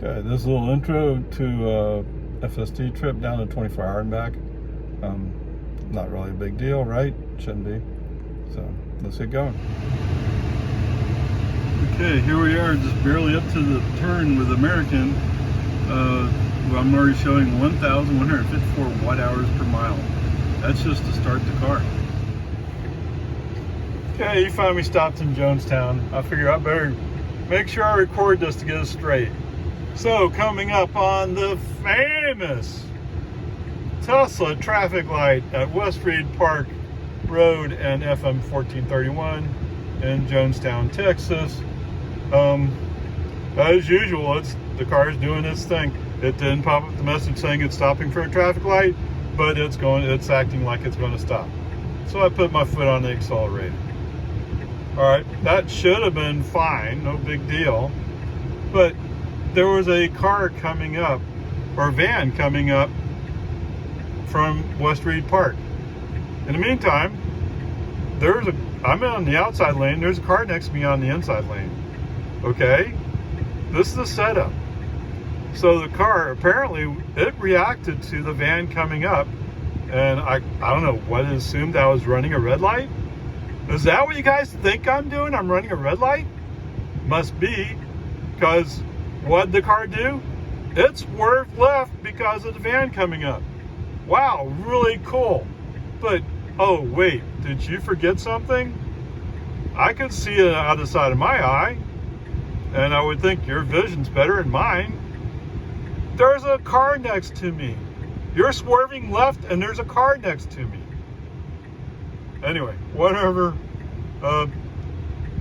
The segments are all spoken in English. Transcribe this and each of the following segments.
Okay, this little intro to FST trip down to 24 hour and back. Not really a big deal, right? Shouldn't be. So let's get going. Okay, here we are, just barely up to the turn with American. I'm already showing 1,154 watt-hours per mile. That's just to start the car. Okay, you finally stopped in Jonestown. I figure I better make sure I record this to get us straight. So, coming up on the famous Tesla traffic light at West Reed Park Road and FM 1431 in Jonestown, Texas. As usual, the car is doing its thing. It didn't pop up the message saying it's stopping for a traffic light, but it's acting like it's going to stop. So I put my foot on the accelerator. Alright, that should have been fine, no big deal. But there was a car coming up, or a van coming up from West Reed Park. In the meantime, I'm on the outside lane, there's a car next to me on the inside lane. Okay? This is the setup. So the car, apparently, it reacted to the van coming up, and I don't know what it assumed I was running a red light. Is that what you guys think I'm doing? I'm running a red light? Must be, because what'd the car do? It swerved left because of the van coming up. Wow, really cool. But, oh wait, did you forget something? I could see it out of the side of my eye, and I would think your vision's better than mine. There's a car next to me. You're swerving left and there's a car next to me. Anyway, whatever.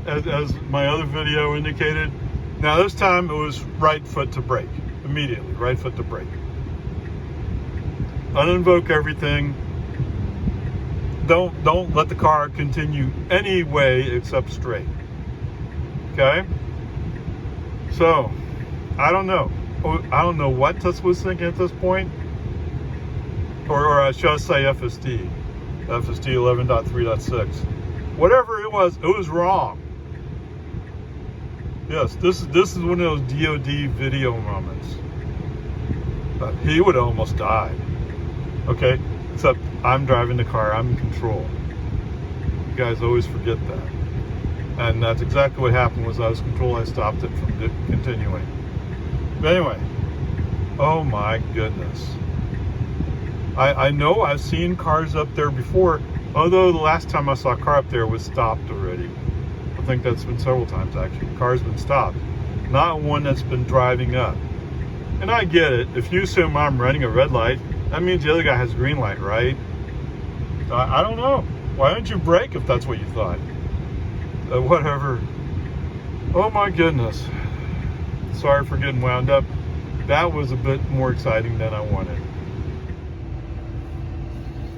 As my other video indicated, now this time it was right foot to brake. Immediately, right foot to brake. Uninvoke everything. Don't let the car continue any way except straight. Okay? So, I don't know. I don't know what Tesla was thinking at this point. Or I should say FSD 11.3.6. Whatever it was wrong. Yes, this is one of those DOD video moments. He would have almost died. Okay? Except I'm driving the car, I'm in control. You guys always forget that. And that's exactly what happened. Was I was in control, I stopped it from continuing. But anyway, oh my goodness. I know I've seen cars up there before, although the last time I saw a car up there was stopped already. I think that's been several times actually. The car's been stopped, not one that's been driving up. And I get it. If you assume I'm running a red light, that means the other guy has a green light, right? I don't know. Why don't you brake if that's what you thought? Whatever. Oh my goodness. Sorry for getting wound up. That was a bit more exciting than I wanted.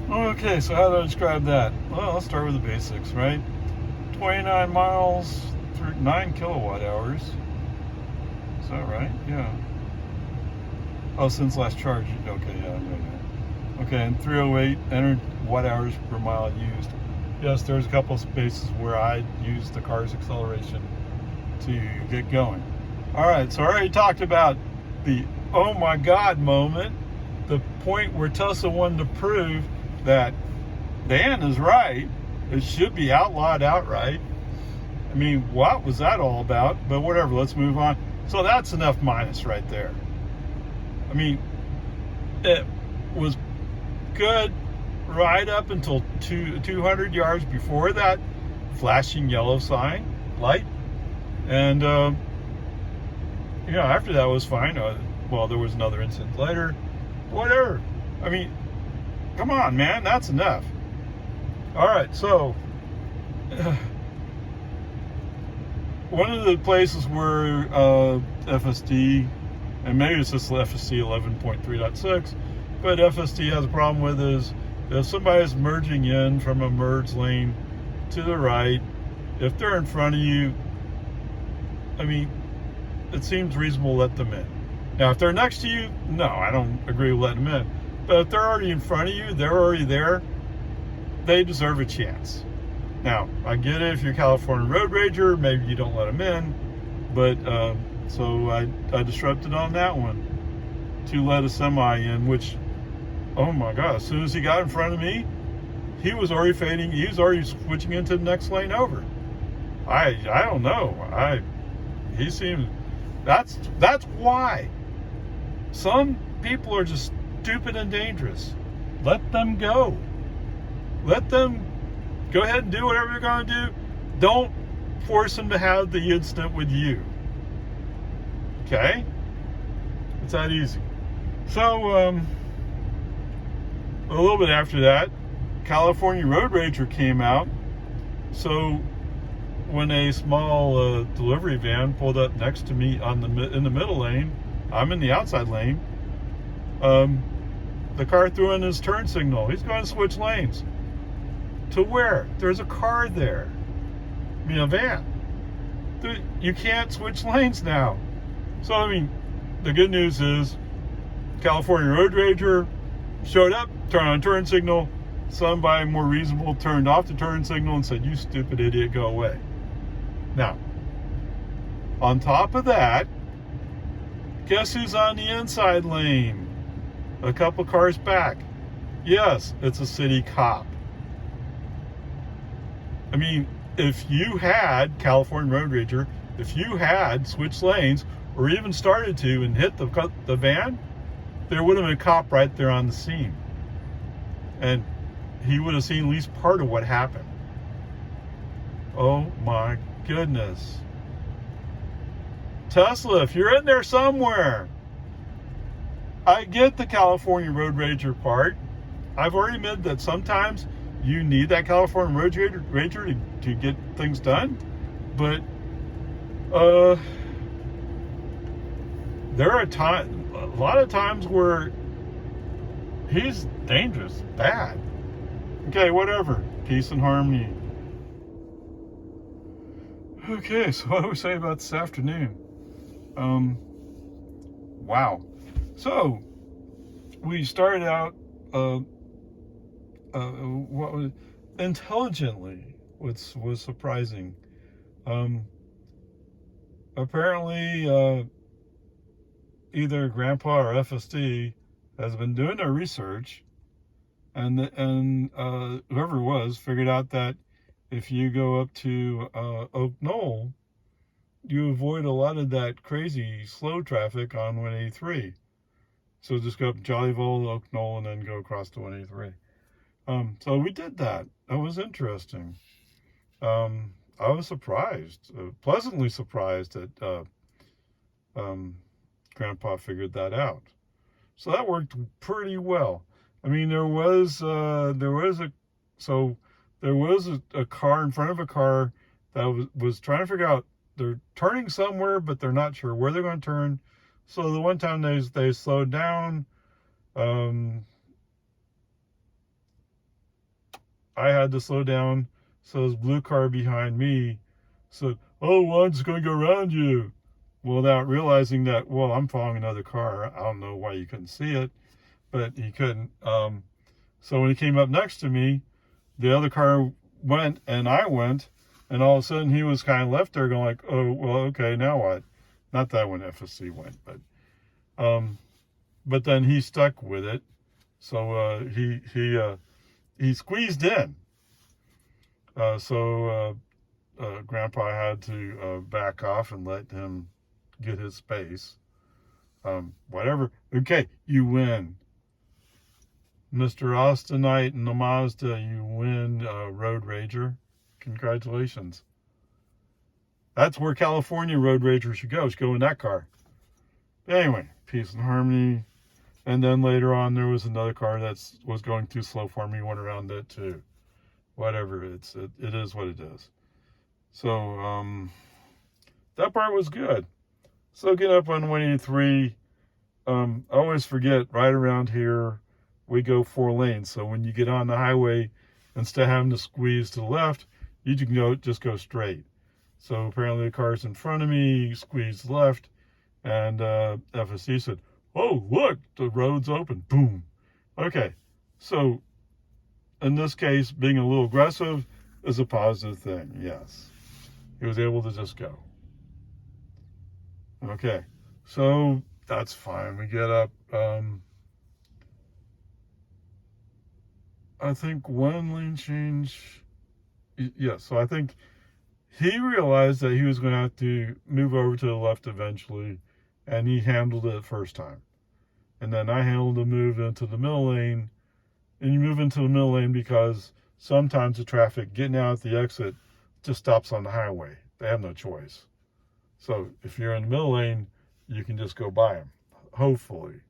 Okay, so how do I describe that? Well, let's start with the basics, right? 29 miles, 9 kilowatt hours. Is that right? Yeah. Oh, since last charge. Okay, yeah, I know that. Okay, and 308 watt hours per mile used. Yes, there's a couple of spaces where I used the car's acceleration to get going. All right, so I already talked about the oh my God moment, the point where Tesla wanted to prove that Dan is right. It should be outlawed outright. I mean, what was that all about? But whatever, let's move on. So that's enough minus right there. I mean, it was good right up until 200 yards before that flashing yellow light. And, after that was fine. Well, there was another incident later. Whatever. I mean, come on, man, that's enough. All right, so one of the places where FSD, and maybe it's just FSD 11.3.6, but FSD has a problem with is if somebody is merging in from a merge lane to the right, if they're in front of you, I mean, it seems reasonable to let them in. Now, if they're next to you, no, I don't agree with letting them in. But if they're already in front of you, they're already there, they deserve a chance. Now, I get it if you're a California road rager, maybe you don't let them in, but So I disrupted on that one to let a semi in, which, oh my God, as soon as he got in front of me, he was already fading. He was already switching into the next lane over. I don't know. He seemed, that's why some people are just stupid and dangerous. Let them go. Let them go ahead and do whatever you're going to do. Don't force them to have the incident with you. Okay? It's that easy. So, a little bit after that, California Road Rager came out. So, when a small delivery van pulled up next to me in the middle lane, I'm in the outside lane. The car threw in his turn signal. He's going to switch lanes. To where? There's a car there. I mean, a van. You can't switch lanes now. So, I mean, the good news is California Road Rager showed up, turned on turn signal. Somebody more reasonable turned off the turn signal and said, "You stupid idiot, go away." Now, on top of that, guess who's on the inside lane? A couple cars back. Yes, it's a city cop. I mean, if you had, California Road Rager, if you had switched lanes or even started to and hit the van, there would have been a cop right there on the scene. And he would have seen at least part of what happened. Oh my goodness. Tesla, if you're in there somewhere, I get the California Road Rager part. I've already admitted that sometimes you need that California Road Rager to get things done. But there are a lot of times where he's dangerous, bad. Okay, whatever. Peace and harmony. Okay, so what do we say about this afternoon? Wow. So we started out what was intelligently, which was surprising. Apparently, either Grnpa or FSD has been doing their research, and whoever it was figured out that if you go up to Oak Knoll, you avoid a lot of that crazy slow traffic on 183. So just go up Jollyville, Oak Knoll, and then go across to 183. So we did that. That was interesting. I was surprised, pleasantly surprised that Grnpa figured that out. So that worked pretty well. I mean, there was a car in front of a car that was trying to figure out, they're turning somewhere, but they're not sure where they're going to turn. So the one time they slowed down, I had to slow down. So this blue car behind me said, "Oh, well, I'm just going to go around you." Well, without realizing that, well, I'm following another car. I don't know why you couldn't see it, but he couldn't. So when he came up next to me, the other car went and I went, and all of a sudden he was kind of left there going like, "Oh, well, okay, now what?" Not that when FSC went, but then he stuck with it. So he squeezed in. So Grnpa had to back off and let him get his space. Whatever. Okay, you win. Mr. Austinite and the Mazda, you win Road Rager. Congratulations. That's where California Road Rager should go. Should go in that car. But anyway, peace and harmony. And then later on, there was another car that was going too slow for me. Went around it too. Whatever. It is what it is. So that part was good. So get up on 183. I always forget, right around here, we go 4 lanes. So when you get on the highway, instead of having to squeeze to the left, you can just go straight. So apparently the car's in front of me, squeezed left, and FSC said, "Oh, look, the road's open." Boom. Okay, so in this case, being a little aggressive is a positive thing, yes. He was able to just go. Okay, so that's fine. We get up. I think one lane change. Yeah, so I think he realized that he was going to have to move over to the left eventually, and he handled it the first time. And then I handled the move into the middle lane. And you move into the middle lane because sometimes the traffic getting out at the exit just stops on the highway. They have no choice. So if you're in the middle lane, you can just go by them, hopefully.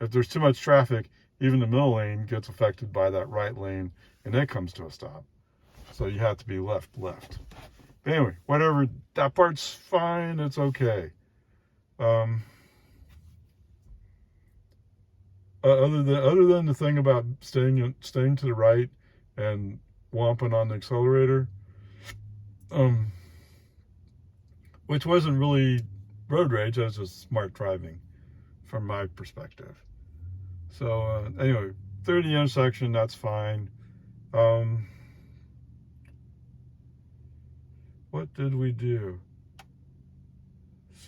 If there's too much traffic, even the middle lane gets affected by that right lane, and it comes to a stop. So you have to be left. But anyway, whatever, that part's fine. It's okay. Other than the thing about staying to the right and womping on the accelerator, which wasn't really road rage, that was just smart driving from my perspective. So anyway, through the intersection, that's fine. What did we do?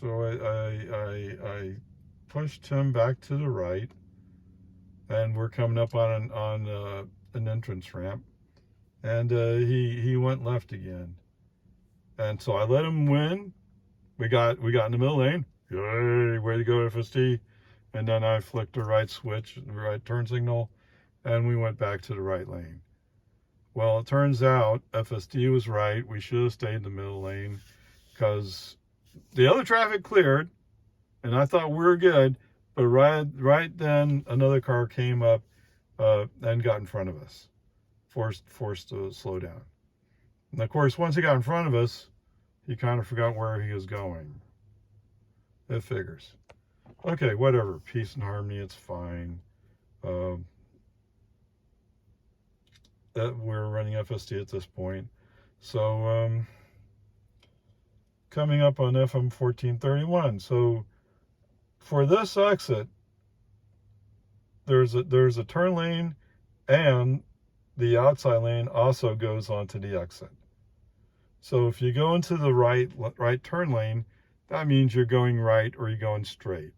So I pushed him back to the right, and we're coming up on an entrance ramp, and he went left again, and so I let him win. We got in the middle lane. Yay, way to go, FSD. And then I flicked the right switch, the right turn signal, and we went back to the right lane. Well, it turns out FSD was right. We should have stayed in the middle lane because the other traffic cleared, and I thought we were good. But right then, another car came up and got in front of us, forced to slow down. And of course, once he got in front of us, he kind of forgot where he was going. It figures. Okay, whatever. Peace and harmony. It's fine. That we're running FSD at this point. So coming up on FM 1431. So for this exit, there's a turn lane, and the outside lane also goes onto the exit. So if you go into the right turn lane, that means you're going right or you're going straight.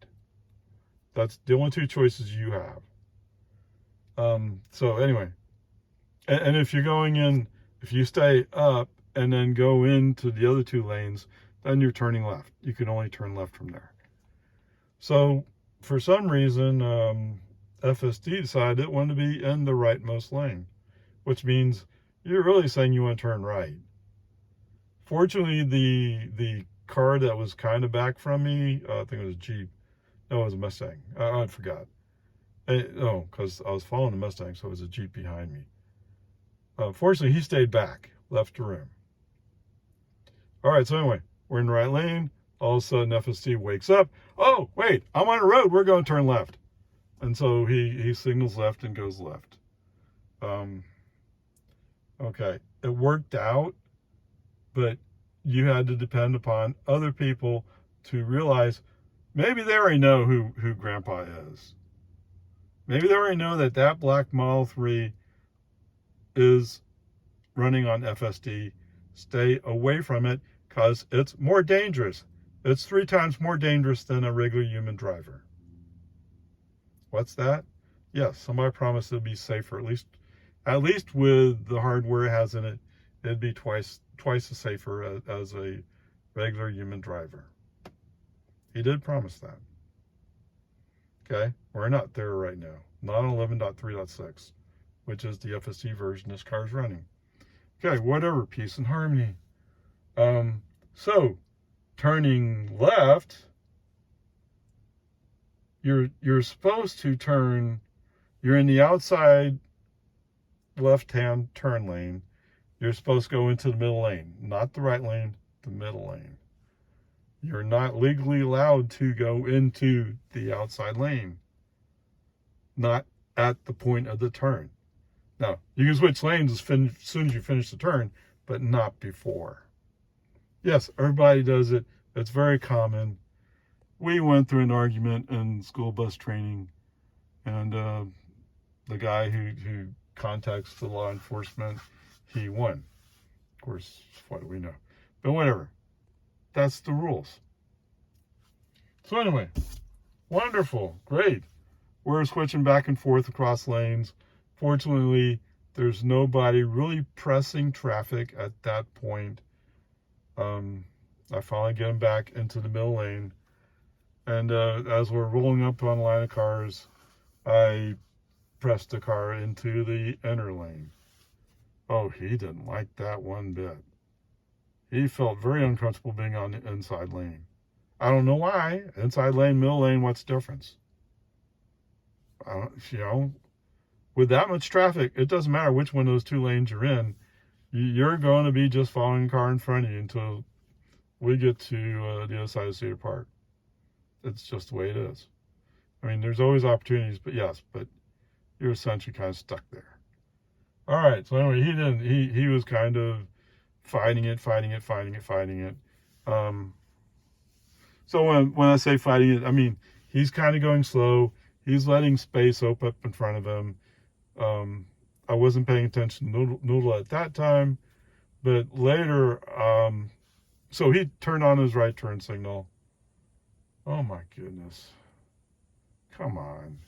That's the only two choices you have. So anyway, and if you're going in, if you stay up and then go into the other two lanes, then you're turning left. You can only turn left from there. So for some reason, FSD decided it wanted to be in the rightmost lane, which means you're really saying you want to turn right. Fortunately, the car that was kind of back from me, I think it was a Jeep. No, it was a Mustang. I forgot. No, because I was following the Mustang, so it was a Jeep behind me. Fortunately, he stayed back, left room. All right, so anyway, we're in the right lane. All of a sudden, FSD wakes up. Oh, wait, I'm on a road. We're going to turn left. And so he signals left and goes left. Okay, it worked out, but you had to depend upon other people to realize maybe they already know who Grnpa is. Maybe they already know that black Model 3 is running on FSD. Stay away from it because it's more dangerous. It's 3 times more dangerous than a regular human driver. What's that? Yes, somebody promised it'd be safer. At least with the hardware it has in it, it'd be twice as safer as a regular human driver. He did promise that. Okay, we're not there right now. Not on 11.3.6, which is the FSD version this car is running. Okay, whatever, peace and harmony. So turning left, you're supposed to turn. You're in the outside left-hand turn lane. You're supposed to go into the middle lane, not the right lane, the middle lane. You're not legally allowed to go into the outside lane, not at the point of the turn. Now, you can switch lanes as soon as you finish the turn, but not before. Yes, everybody does it. It's very common. We went through an argument in school bus training, and the guy who contacts the law enforcement, he won. Of course, what do we know? But whatever. That's the rules. So anyway, wonderful, great. We're switching back and forth across lanes. Fortunately, there's nobody really pressing traffic at that point. I finally get him back into the middle lane. And as we're rolling up on a line of cars, I pressed the car into the inner lane. Oh, he didn't like that one bit. He felt very uncomfortable being on the inside lane. I don't know why. Inside lane, middle lane, what's the difference? You know, with that much traffic, it doesn't matter which one of those two lanes you're in. You're going to be just following the car in front of you until we get to the other side of Cedar Park. It's just the way it is. I mean, there's always opportunities, but yes, but you're essentially kind of stuck there. All right. So anyway, he was kind of fighting it. So when I say fighting it, I mean, he's kind of going slow. He's letting space open up in front of him. I wasn't paying attention to Noodle at that time, but later, so he turned on his right turn signal. Oh my goodness. Come on.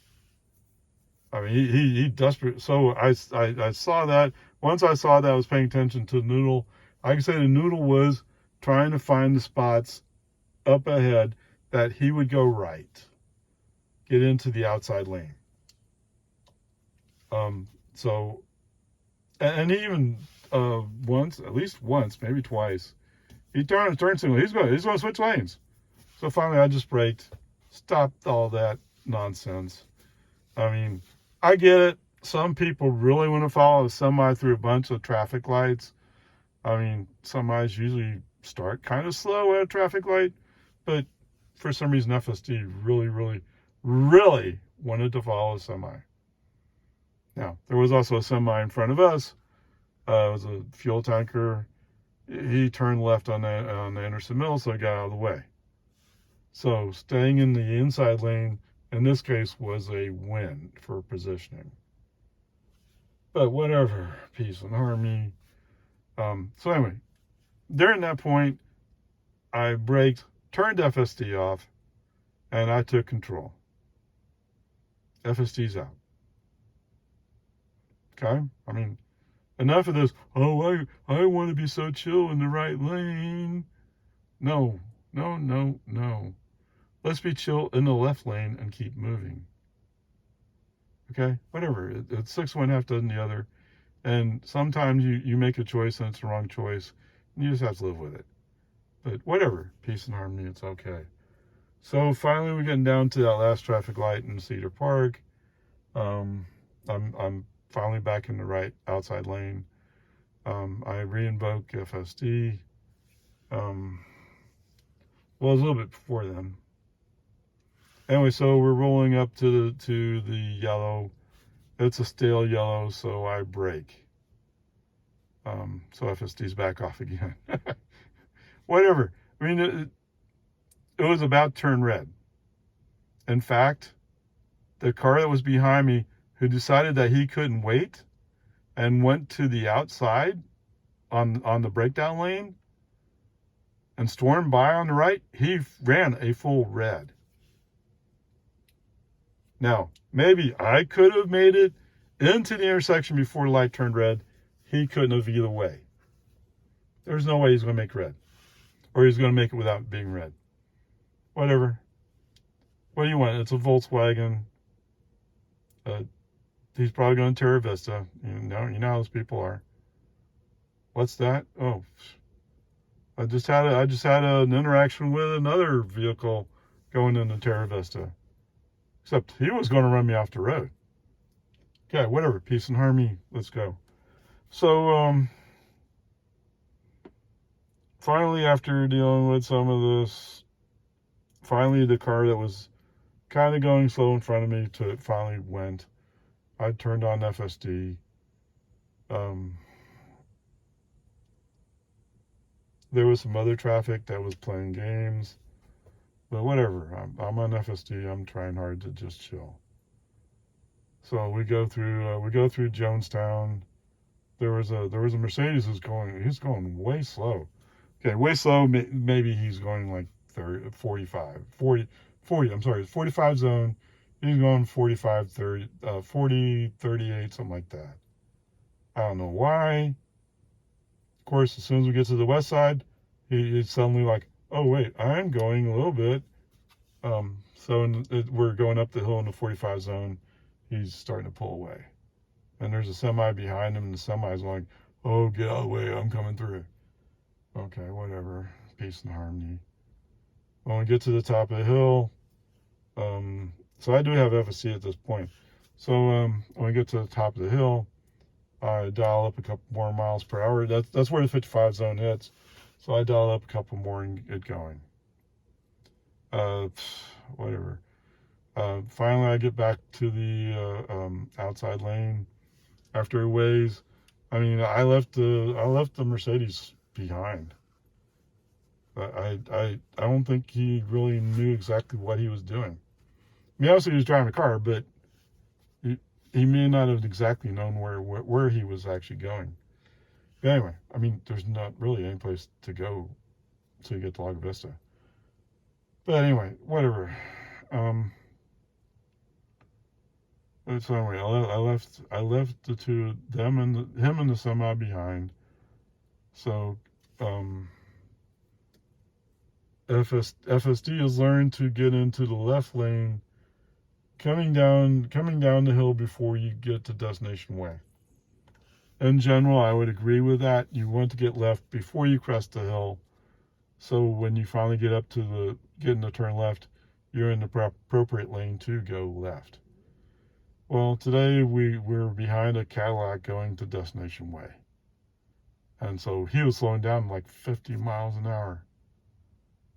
I mean, he desperate. So I saw that. Once I saw that, I was paying attention to Noodle. I can say the Noodle was trying to find the spots up ahead that he would go right, get into the outside lane. So, and he even once, at least once, maybe twice, he turned his turn signal. He's going to switch lanes. So finally, I just braked, stopped all that nonsense. I mean, I get it. Some people really want to follow a semi through a bunch of traffic lights. I mean, semis usually start kind of slow at a traffic light, but for some reason, FSD really wanted to follow a semi. Now, there was also a semi in front of us. It was a fuel tanker. He turned left on the Anderson Mill, so I got out of the way. So staying in the inside lane, in this case, was a win for positioning. But whatever, peace and harmony. So anyway, during that point, I braked, turned FSD off, and I took control. FSD's out. Okay? I mean, enough of this, oh, I want to be so chill in the right lane. No. Let's be chill in the left lane and keep moving. Okay? Whatever. It's 6 one, half dozen the other. And sometimes you make a choice and it's the wrong choice. And you just have to live with it. But whatever. Peace and harmony. It's okay. So finally we're getting down to that last traffic light in Cedar Park. I'm finally back in the right outside lane. I re-invoke FSD. Well, it was a little bit before then. Anyway, so we're rolling up to the yellow. It's a stale yellow, so I brake. So FSD's back off again. Whatever. I mean, it was about to turn red. In fact, the car that was behind me, who decided that he couldn't wait and went to the outside on the breakdown lane and stormed by on the right, he ran a full red. Now, maybe I could have made it into the intersection before the light turned red. He couldn't have either way. There's no way he's going to make red. Or he's going to make it without being red. Whatever. What do you want? It's a Volkswagen. He's probably going to Terra Vista. You know how those people are. What's that? Oh, I just had an interaction with another vehicle going into Terra Vista. Except he was going to run me off the road. Okay, whatever. Peace and harmony. Let's go. So, finally, after dealing with some of this, finally the car that was kind of going slow in front of me finally went. I turned on FSD. There was some other traffic that was playing games. But whatever, I'm on FSD. I'm trying hard to just chill. So we go through Jonestown. There was a Mercedes he's going way slow. Okay, way slow. Maybe he's going like 30, 45, 40, 40, I'm sorry, 45 zone. He's going 45, 30, 40, 38, something like that. I don't know why. Of course, as soon as we get to the west side, he's suddenly like, oh, wait, I'm going a little bit. We're going up the hill in the 45 zone. He's starting to pull away. And there's a semi behind him, and the semi's like, oh, get out of the way, I'm coming through. Okay, whatever. Peace and harmony. When we get to the top of the hill, so I do have FSC at this point. So when we get to the top of the hill, I dial up a couple more miles per hour. That's where the 55 zone hits. So I dial up a couple more and get going. Whatever. Finally, I get back to the outside lane after a ways. I mean, I left the Mercedes behind. I don't think he really knew exactly what he was doing. I mean, obviously he was driving a car, but he may not have exactly known where he was actually going. But anyway, I mean, there's not really any place to go till you get to Lago Vista. But anyway, whatever. So anyway, I left the two, him and the semi behind. So FSD has learned to get into the left lane, coming down the hill before you get to Destination Way. In general, I would agree with that. You want to get left before you crest the hill, so when you finally get up to getting the turn left, you're in the appropriate lane to go left. Well, today we're behind a Cadillac going to Destination Way, and so he was slowing down like 50 miles an hour.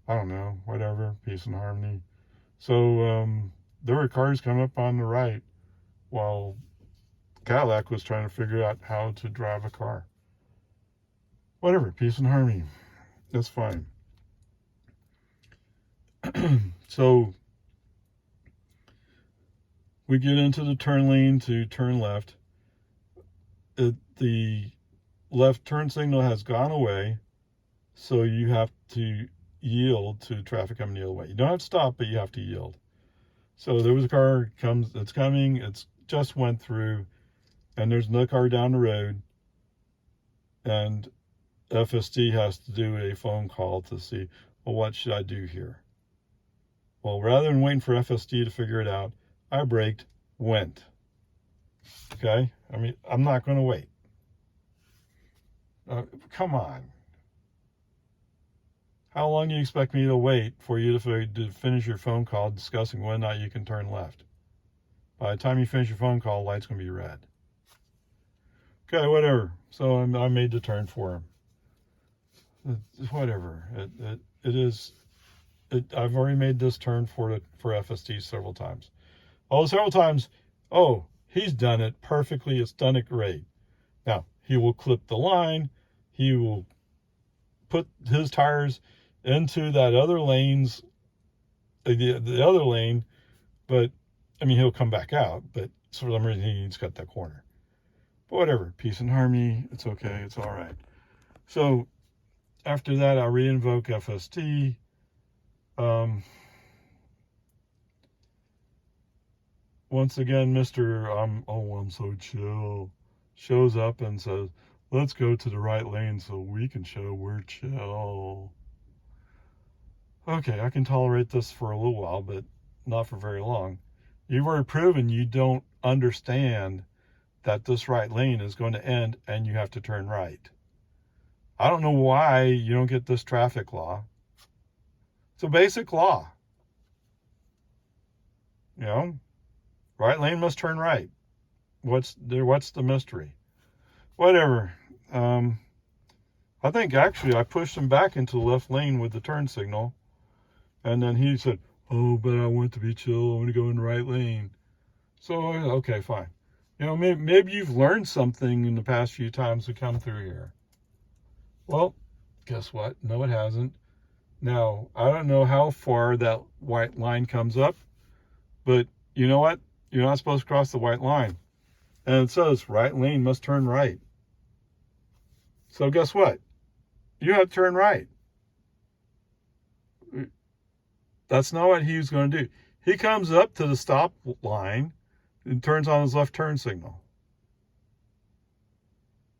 I don't know, whatever, peace and harmony. So there were cars coming up on the right while Cadillac was trying to figure out how to drive a car. Whatever, peace and harmony. That's fine. So we get into the turn lane to turn left. The left turn signal has gone away, so you have to yield to traffic coming the other way. You don't have to stop, but you have to yield. So there was a car it's coming, it's just went through, and there's another car down the road, and FSD has to do a phone call to see, well, what should I do here? Well, rather than waiting for FSD to figure it out, I braked, went. Okay? I mean, I'm not going to wait. Come on. How long do you expect me to wait for you to finish your phone call discussing whether or not you can turn left? By the time you finish your phone call, the light's going to be red. Okay, whatever. So I made the turn for him. Whatever. I've already made this turn for FSD several times. Several times, he's done it perfectly. It's done it great. Now, he will clip the line. He will put his tires into that other lane's, the other lane, but, I mean, he'll come back out, but for some reason he needs to cut that corner. But whatever, peace and harmony, it's okay, it's all right. So, after that, I re-invoke FST. Once again, I'm so chill, shows up and says, let's go to the right lane so we can show we're chill. Okay, I can tolerate this for a little while, but not for very long. You've already proven you don't understand that this right lane is going to end and you have to turn right. I don't know why you don't get this traffic law. It's a basic law. You know, right lane must turn right. What's the mystery? Whatever. I think actually I pushed him back into the left lane with the turn signal. And then he said, oh, but I want to be chill. I want to go in the right lane. So, okay, fine. You know, maybe you've learned something in the past few times we come through here. Well, guess what? No, it hasn't. Now, I don't know how far that white line comes up, but you know what? You're not supposed to cross the white line. And it says right lane must turn right. So guess what? You have to turn right. That's not what he was going to do. He comes up to the stop line and turns on his left turn signal.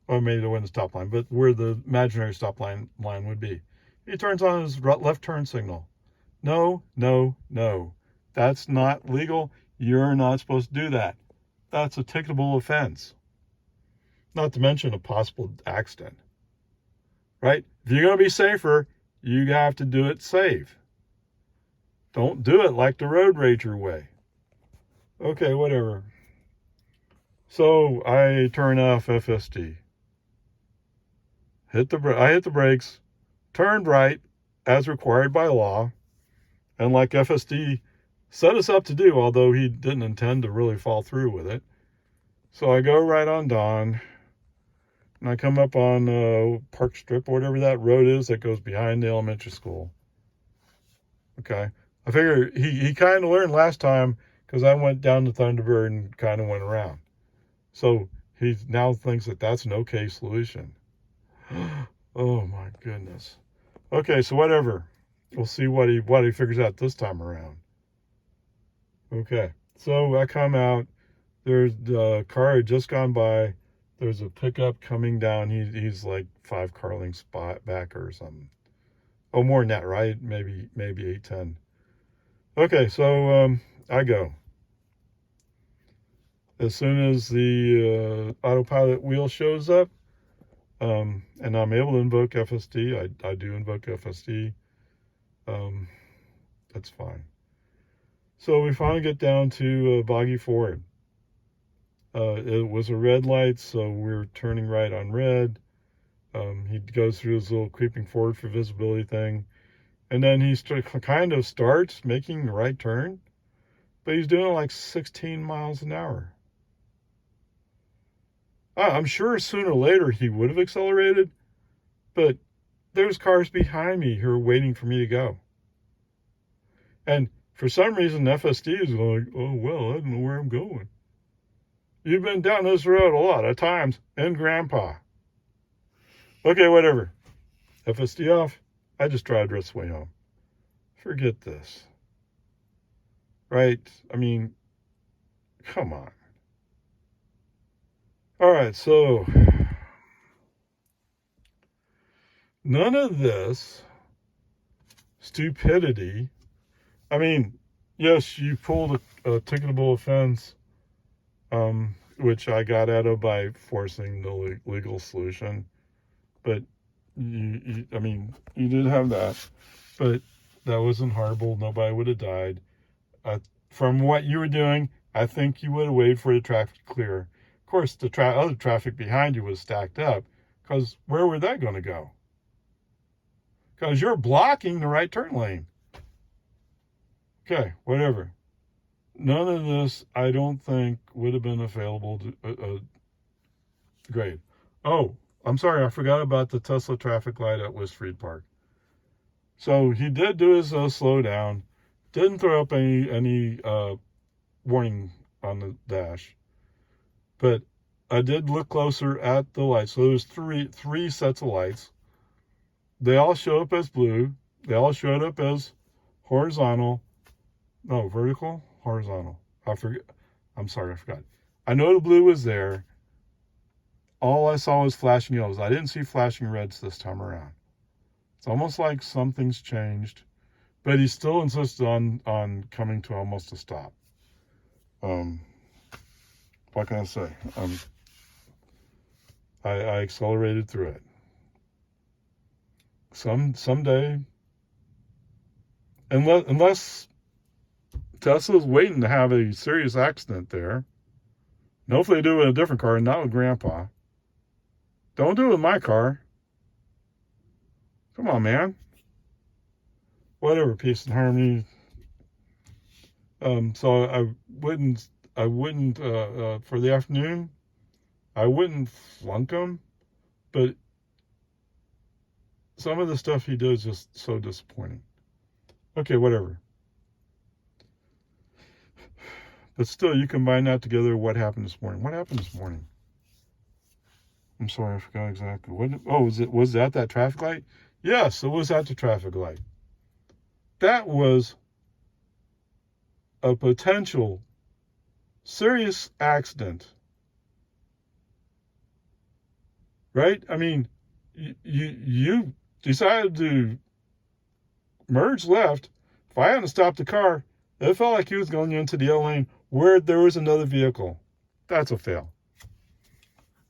Or maybe it wasn't the stop line, but where the imaginary stop line would be. He turns on his left turn signal. No, no, no. That's not legal. You're not supposed to do that. That's a ticketable offense. Not to mention a possible accident. Right? If you're going to be safer, you have to do it safe. Don't do it like the road rager way. Okay, whatever. So I turn off FSD. I hit the brakes, turned right as required by law, and like FSD set us up to do, although he didn't intend to really fall through with it. So I go right on Dawn, and I come up on Park Strip, or whatever that road is that goes behind the elementary school. Okay. I figure he kind of learned last time because I went down to Thunderbird and kind of went around. So he now thinks that that's an okay solution. Oh my goodness. Okay, so whatever. We'll see what he figures out this time around. Okay, so I come out. There's the car had just gone by. There's a pickup coming down. He's like 5 car lengths back or something. Oh, more than that, right? Maybe 8, 10. Okay, so I go. As soon as the autopilot wheel shows up, and I'm able to invoke FSD, I do invoke FSD. That's fine. So we finally get down to Boggy Ford. It was a red light, so we're turning right on red. He goes through his little creeping forward for visibility thing. And then he kind of starts making the right turn. But he's doing like 16 miles an hour. I'm sure sooner or later he would have accelerated. But there's cars behind me who are waiting for me to go. And for some reason, FSD is like, oh, well, I don't know where I'm going. You've been down this road a lot of times in Grnpa. Okay, whatever. FSD off. I just drive the rest of the way home. Forget this. Right? I mean, come on. All right, so none of this stupidity. I mean, yes, you pulled a ticketable offense, which I got out of by forcing the legal solution. But you did have that, but that wasn't horrible. Nobody would have died. From what you were doing, I think you would have waited for the traffic to clear. Of course, the other traffic behind you was stacked up, because where were they going to go? Because you're blocking the right turn lane. Okay, whatever. None of this, I don't think, would have been available to grade. Oh, I'm sorry, I forgot about the Tesla traffic light at Westfried Park. So he did do his slow down, didn't throw up any warning on the dash, but I did look closer at the lights. So there's three sets of lights. They all show up as blue. They all showed up as horizontal. No, vertical, horizontal. I'm sorry, I forgot. I know the blue was there. All I saw was flashing yellows. I didn't see flashing reds this time around. It's almost like something's changed, but he still insisted on coming to almost a stop. What can I say? I accelerated through it. Someday, unless Tesla's waiting to have a serious accident there, and hopefully they do it with a different car, not with Grnpa. Don't do it with my car. Come on, man. Whatever, peace and harmony. So I wouldn't for the afternoon, I wouldn't flunk him, but some of the stuff he does is just so disappointing. Okay, whatever. But still, you combine that together. What happened this morning? What happened this morning? I'm sorry, I forgot exactly. Was that traffic light? Yes, it was at the traffic light. That was a potential serious accident, right? I mean, you decided to merge left. If I hadn't stopped the car, it felt like he was going into the yellow lane where there was another vehicle. That's a fail.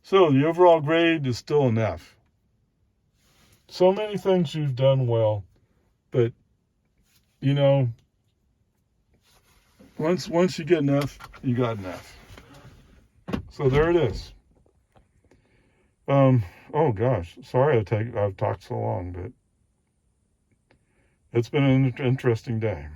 So the overall grade is still an F. So many things you've done well, but you know, once you get an F, you got an F. So there it is. Oh gosh, sorry I've talked so long, but it's been an interesting day.